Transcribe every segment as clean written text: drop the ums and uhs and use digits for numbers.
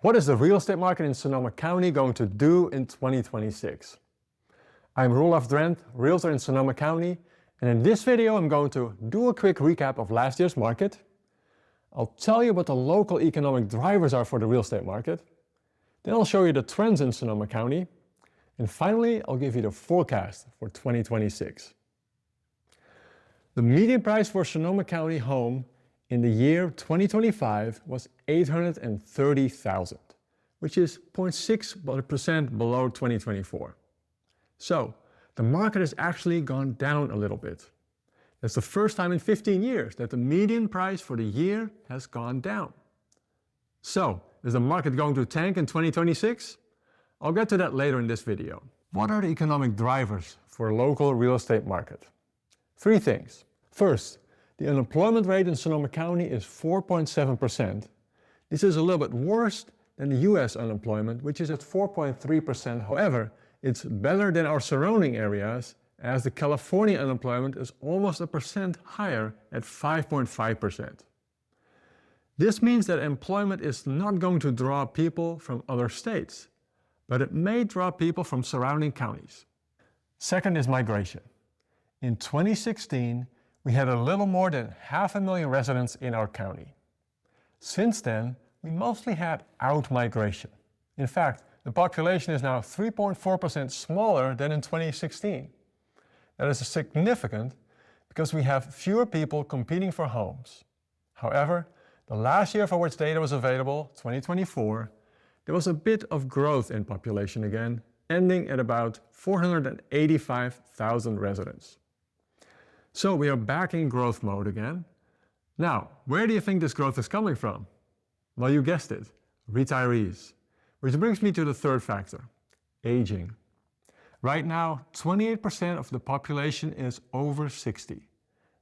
What is the real estate market in Sonoma County going to do in 2026? I'm Roelof Drenth, Realtor in Sonoma County, and in this video I'm going to do a quick recap of last year's market. I'll tell you what the local economic drivers are for the real estate market. Then I'll show you the trends in Sonoma County. And finally, I'll give you the forecast for 2026. The median price for a Sonoma County home in the year 2025 was $830,000, which is 0.6% below 2024. So the market has actually gone down a little bit. That's the first time in 15 years that the median price for the year has gone down. So, is the market going to tank in 2026? I'll get to that later in this video. What are the economic drivers for a local real estate market? Three things. First, the unemployment rate in Sonoma County is 4.7%. This is a little bit worse than the US unemployment, which is at 4.3%. However, it's better than our surrounding areas, as the California unemployment is almost 1% higher at 5.5%. This means that employment is not going to draw people from other states, but it may draw people from surrounding counties. Second is migration. In 2016, we had a little more than 500,000 residents in our county. Since then, we mostly had out-migration. In fact, the population is now 3.4% smaller than in 2016. That is significant because we have fewer people competing for homes. However, the last year for which data was available, 2024, there was a bit of growth in population again, ending at about 485,000 residents. So we are back in growth mode again. Now, where do you think this growth is coming from? Well, you guessed it, retirees. Which brings me to the third factor, aging. Right now, 28% of the population is over 60.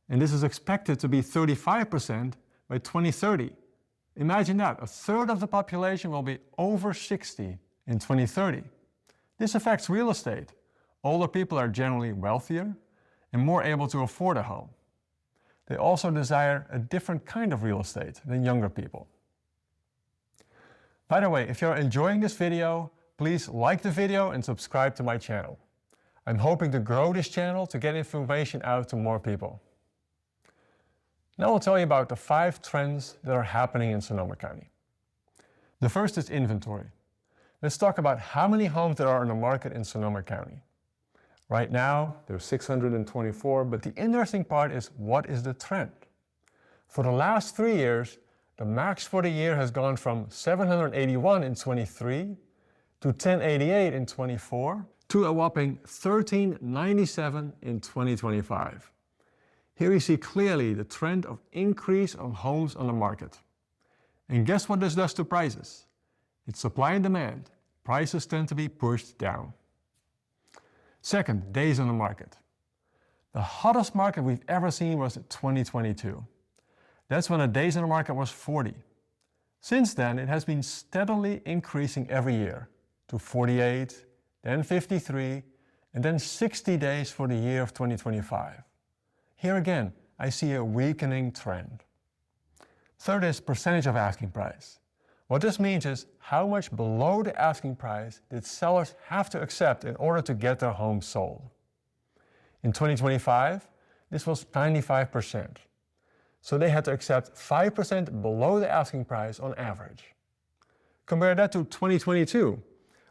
And this is expected to be 35% by 2030. Imagine that, a third of the population will be over 60 in 2030. This affects real estate. Older people are generally wealthier and more able to afford a home. They also desire a different kind of real estate than younger people. By the way, if you're enjoying this video, please like the video and subscribe to my channel. I'm hoping to grow this channel to get information out to more people. Now I'll tell you about the 5 trends that are happening in Sonoma County. The first is inventory. Let's talk about how many homes there are on the market in Sonoma County. Right now, there's 624, but the interesting part is, what is the trend? For the last 3 years, the max for the year has gone from 781 in 23 to 1088 in 24 to a whopping 1397 in 2025. Here you see clearly the trend of increase of homes on the market. And guess what this does to prices? It's supply and demand. Prices tend to be pushed down. Second, days on the market. The hottest market we've ever seen was 2022. That's when the days on the market was 40. Since then, it has been steadily increasing every year to 48, then 53, and then 60 days for the year of 2025. Here again, I see a weakening trend. Third is percentage of asking price. What this means is how much below the asking price did sellers have to accept in order to get their home sold. In 2025, this was 95%. So they had to accept 5% below the asking price on average. Compare that to 2022,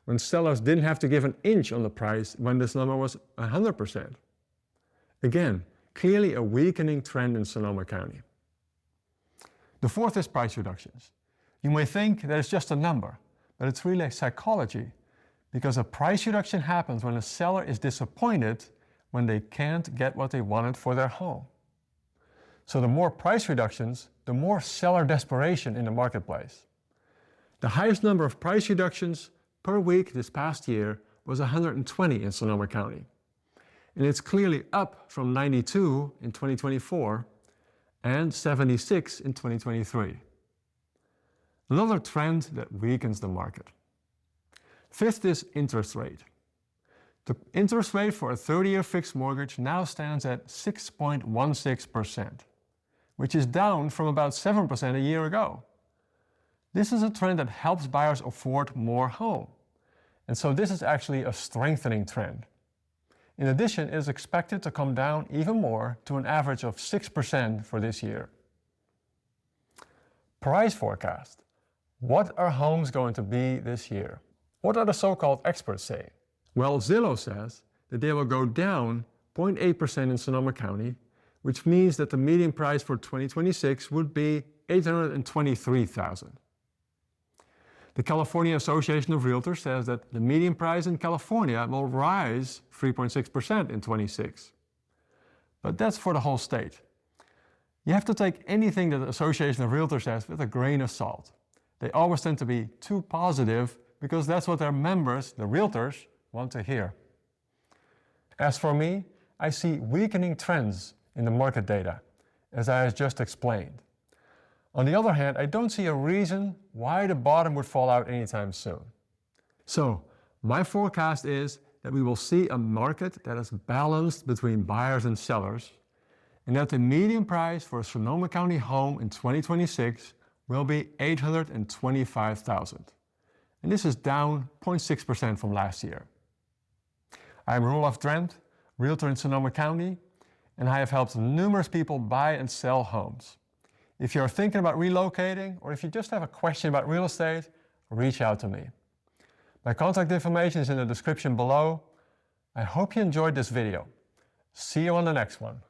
when sellers didn't have to give an inch on the price when this number was 100%. Again, clearly a weakening trend in Sonoma County. The fourth is price reductions. You may think that it's just a number, but it's really psychology, because a price reduction happens when a seller is disappointed when they can't get what they wanted for their home. So the more price reductions, the more seller desperation in the marketplace. The highest number of price reductions per week this past year was 120 in Sonoma County. And it's clearly up from 92 in 2024 and 76 in 2023. Another trend that weakens the market. Fifth is interest rate. The interest rate for a 30-year fixed mortgage now stands at 6.16%, which is down from about 7% a year ago. This is a trend that helps buyers afford more home. And so this is actually a strengthening trend. In addition, it is expected to come down even more to an average of 6% for this year. Price forecast. What are homes going to be this year? What are the so-called experts saying? Well, Zillow says that they will go down 0.8% in Sonoma County, which means that the median price for 2026 would be $823,000. The California Association of Realtors says that the median price in California will rise 3.6% in 26. But that's for the whole state. You have to take anything that the Association of Realtors says with a grain of salt. They always tend to be too positive because that's what their members, the realtors, want to hear. As for me, I see weakening trends in the market data, as I have just explained. On the other hand, I don't see a reason why the bottom would fall out anytime soon. So, my forecast is that we will see a market that is balanced between buyers and sellers, and that the median price for a Sonoma County home in 2026 will be $825,000. And this is down 0.6% from last year. I'm Roelof Drenth, Realtor in Sonoma County, and I have helped numerous people buy and sell homes. If you're thinking about relocating, or if you just have a question about real estate, reach out to me. My contact information is in the description below. I hope you enjoyed this video. See you on the next one.